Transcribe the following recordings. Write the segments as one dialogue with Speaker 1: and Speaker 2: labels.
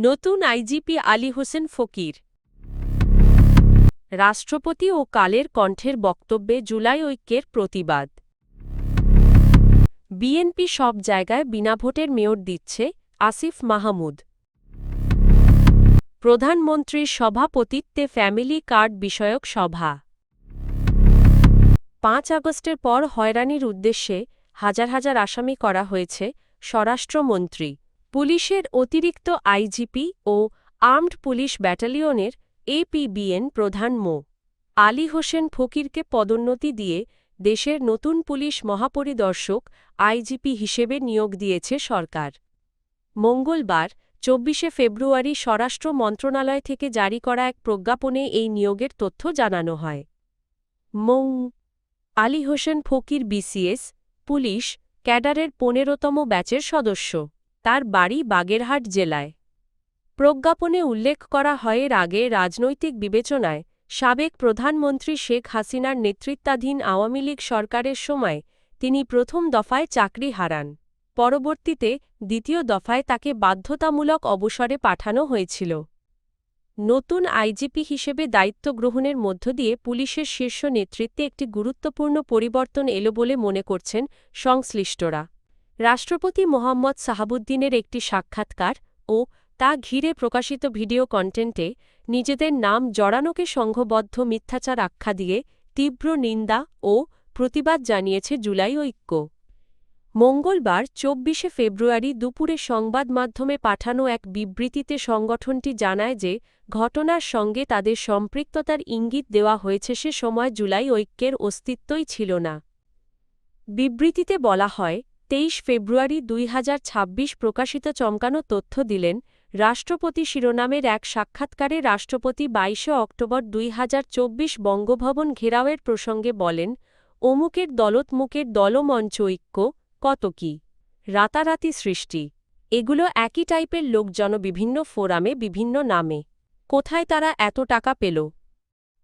Speaker 1: নতুন আইজিপি আলী হোসেন ফকির। রাষ্ট্রপতি ও কালের কণ্ঠের বক্তব্যে জুলাই ঐক্যের প্রতিবাদ। বিএনপি সব জায়গায় বিনা ভোটের মেয়র দিচ্ছে, আসিফ মাহমুদ। প্রধানমন্ত্রীর সভাপতিত্বে ফ্যামিলি কার্ড বিষয়ক সভা। ৫ আগস্টের পর হয়রানির উদ্দেশ্যে হাজার হাজার আসামি করা হয়েছে, স্বরাষ্ট্রমন্ত্রী। পুলিশের অতিরিক্ত আইজিপি ও আর্মড পুলিশ ব্যাটালিয়নের এপিবিএন প্রধান মো. আলী হোসেন ফকিরকে পদোন্নতি দিয়ে দেশের নতুন পুলিশ মহাপরিদর্শক আইজিপি হিসেবে নিয়োগ দিয়েছে সরকার। মঙ্গলবার ২৪শে ফেব্রুয়ারি স্বরাষ্ট্র মন্ত্রণালয় থেকে জারি করা এক প্রজ্ঞাপনে এই নিয়োগের তথ্য জানানো হয়। মো. আলী হোসেন ফকির বিসিএস, পুলিশ ক্যাডারের ১৫তম ব্যাচের সদস্য। তার বাড়ি বাগেরহাট জেলায়। প্রজ্ঞাপনে উল্লেখ করা হয় এর আগে রাজনৈতিক বিবেচনায় সাবেক প্রধানমন্ত্রী শেখ হাসিনার নেতৃত্বাধীন আওয়ামী লীগ সরকারের সময় তিনি প্রথম দফায় চাকরি হারান। পরবর্তীতে দ্বিতীয় দফায় তাকে বাধ্যতামূলক অবসরে পাঠানো হয়েছিল। নতুন আইজিপি হিসেবে দায়িত্ব গ্রহণের মধ্য দিয়ে পুলিশের শীর্ষ নেতৃত্বে একটি গুরুত্বপূর্ণ পরিবর্তন এলো বলে মনে করছেন সংশ্লিষ্টরা। রাষ্ট্রপতি মোহাম্মদ সাহাবুদ্দিনের একটি সাক্ষাৎকার ও তা ঘিরে প্রকাশিত ভিডিও কন্টেন্টে নিজেদের নাম জড়ানোকে সংঘবদ্ধ মিথ্যাচার আখ্যা দিয়ে তীব্র নিন্দা ও প্রতিবাদ জানিয়েছে জুলাই ঐক্য। মঙ্গলবার ২৪শে ফেব্রুয়ারি দুপুরে সংবাদ মাধ্যমে পাঠানো এক বিবৃতিতে সংগঠনটি জানায় যে ঘটনার সঙ্গে তাদের সম্পৃক্ততার ইঙ্গিত দেওয়া হয়েছে। সে সময় জুলাই ঐক্যের অস্তিত্বই ছিল না। বিবৃতিতে বলা হয়, ২৩ ফেব্রুয়ারি ২০২৬ প্রকাশিত চমকানো তথ্য দিলেন রাষ্ট্রপতি শিরোনামের এক সাক্ষাৎকারে রাষ্ট্রপতি ২২শে অক্টোবর ২০২৪ বঙ্গভবন ঘেরাওয়ের প্রসঙ্গে বলেন, অমুকের দলতমুকের দলমঞ্চ ঐক্য, কত কি রাতারাতি সৃষ্টি। এগুলো একই টাইপের লোকজন বিভিন্ন ফোরামে বিভিন্ন নামে। কোথায় তারা এত টাকা পেল?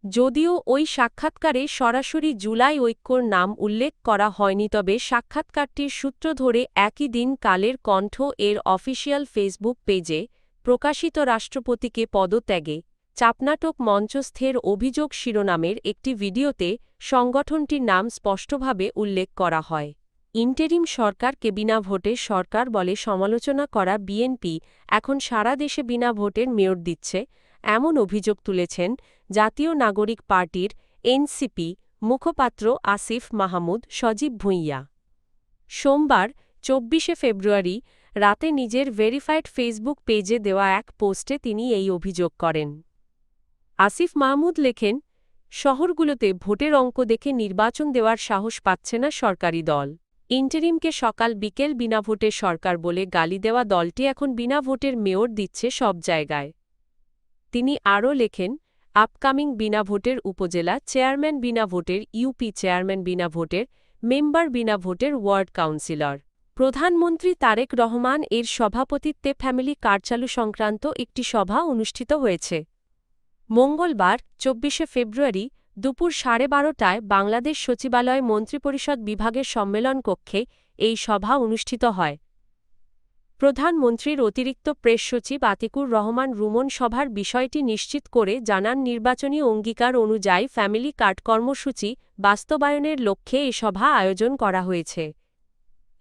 Speaker 1: যদিও ওই সাক্ষাৎকারে সরাসরি জুলাই ঐক্যর নাম উল্লেখ করা হয়নি, তবে সাক্ষাৎকারটির সূত্র ধরে একই দিন কালের কণ্ঠ এর অফিসিয়াল ফেসবুক পেজে প্রকাশিত রাষ্ট্রপতিকে পদত্যাগে চাপনাটক মঞ্চস্থের অভিযোগ শিরোনামের একটি ভিডিওতে সংগঠনটির নাম স্পষ্টভাবে উল্লেখ করা হয়। ইন্টেরিম সরকারকে বিনা ভোটে সরকার বলে সমালোচনা করা বিএনপি এখন সারা দেশে বিনা ভোটের মেয়র দিচ্ছে, এমন অভিযোগ তুলেছেন জাতীয় নাগরিক পার্টির এনসিপি মুখপাত্র আসিফ মাহমুদ সজীব ভুঁইয়া। সোমবার ২৪শে ফেব্রুয়ারি রাতে নিজের ভেরিফাইড ফেসবুক পেজে দেওয়া এক পোস্টে তিনি এই অভিযোগ করেন। আসিফ মাহমুদ লেখেন, শহরগুলোতে ভোটের অঙ্ক দেখে নির্বাচন দেওয়ার সাহস পাচ্ছে না সরকারি দল। ইন্টারিমকে সকাল বিকেল বিনা ভোটের সরকার বলে গালি দেওয়া দলটি এখন বিনা ভোটের মেয়র দিচ্ছে সব জায়গায়। তিনি আরও লেখেন, আপকামিং বিনা ভোটের উপজেলা চেয়ারম্যান বিনা ভোটের, ইউপি চেয়ারম্যান বিনা ভোটের, মেম্বার বিনা ভোটের, ওয়ার্ড কাউন্সিলর। প্রধানমন্ত্রী তারেক রহমান এর সভাপতিত্বে ফ্যামিলি কার্ড চালু সংক্রান্ত একটি সভা অনুষ্ঠিত হয়েছে। মঙ্গলবার ২৪শে ফেব্রুয়ারি দুপুর ১২:৩০টায় বাংলাদেশ সচিবালয় মন্ত্রিপরিষদ বিভাগের সম্মেলন কক্ষে এই সভা অনুষ্ঠিত হয়। প্রধানমন্ত্রীর অতিরিক্ত প্রেস সচিব আতিকুর রহমান রুমন সভার বিষয়টি নিশ্চিত করে জানান, নির্বাচনী অঙ্গীকার অনুযায়ী ফ্যামিলি কার্ড কর্মসূচি বাস্তবায়নের লক্ষ্যে এ সভা আয়োজন করা হয়েছে।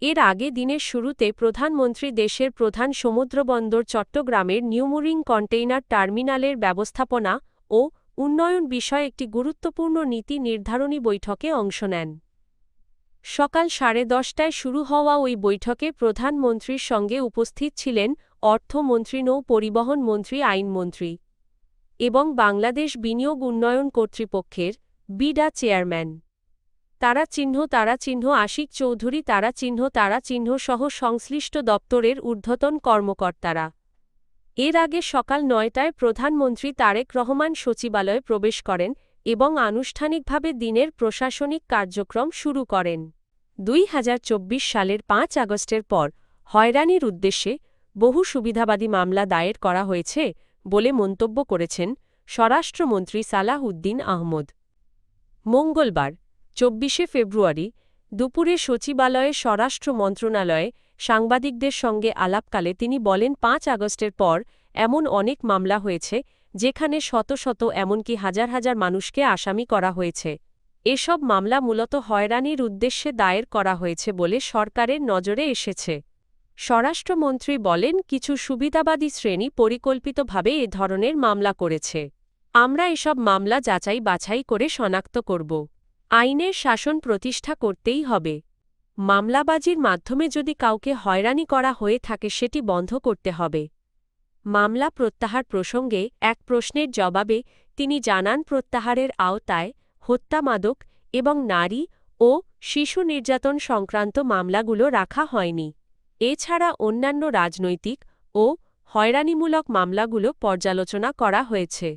Speaker 1: এর আগে দিনের শুরুতে প্রধানমন্ত্রী দেশের প্রধান সমুদ্রবন্দর চট্টগ্রামের নিউমুরিং কন্টেইনার টার্মিনালের ব্যবস্থাপনা ও উন্নয়ন বিষয়ে একটি গুরুত্বপূর্ণ নীতি নির্ধারণী বৈঠকে অংশ নেন। সকাল 10:30টায় শুরু হওয়া ওই বৈঠকে প্রধানমন্ত্রীর সঙ্গে উপস্থিত ছিলেন অর্থমন্ত্রী, নৌ পরিবহন মন্ত্রী, আইনমন্ত্রী এবং বাংলাদেশ বিনিয়োগ উন্নয়ন কর্তৃপক্ষের বিডা চেয়ারম্যান তারা চিহ্ন আশিক চৌধুরী তারা চিহ্ন সহ সংশ্লিষ্ট দপ্তরের ঊর্ধ্বতন কর্মকর্তারা। এর আগে সকাল ৯টায় প্রধানমন্ত্রী তারেক রহমান সচিবালয়ে প্রবেশ করেন এবং আনুষ্ঠানিকভাবে দিনের প্রশাসনিক কার্যক্রম শুরু করেন। ২০২৪ সালের ৫ আগস্টের পর হয়রানির উদ্দেশ্যে বহু সুবিধাবাদী মামলা দায়ের করা হয়েছে বলে মন্তব্য করেছেন স্বরাষ্ট্রমন্ত্রী সালাহ উদ্দিন আহমদ। মঙ্গলবার ২৪শে ফেব্রুয়ারি দুপুরে সচিবালয়ে স্বরাষ্ট্র মন্ত্রণালয়ে সাংবাদিকদের সঙ্গে আলাপকালে তিনি বলেন ৫ আগস্টের পর এমন অনেক মামলা হয়েছে যেখানে শত শত এমনকি হাজার হাজার মানুষকে আসামি করা হয়েছে। এসব মামলা মূলত হয়রানির উদ্দেশ্যে দায়ের করা হয়েছে বলে সরকারের নজরে এসেছে। স্বরাষ্ট্রমন্ত্রী বলেন, কিছু সুবিধাবাদী শ্রেণী পরিকল্পিতভাবে এ ধরনের মামলা করেছে। আমরা এসব মামলা যাচাই বাছাই করে শনাক্ত করব। আইনের শাসন প্রতিষ্ঠা করতেই হবে। মামলাবাজির মাধ্যমে যদি কাউকে হয়রানি করা হয়ে থাকে সেটি বন্ধ করতে হবে। মামলা প্রত্যাহার প্রসঙ্গে এক প্রশ্নের জবাবে তিনি জানান, প্রত্যাহারের আওতায় হত্যা, মাদক এবং নারী ও শিশু নির্যাতন সংক্রান্ত মামলাগুলো রাখা হয়নি। এছাড়া অন্যান্য রাজনৈতিক ও হয়রানিমূলক মামলাগুলো পর্যালোচনা করা হয়েছে।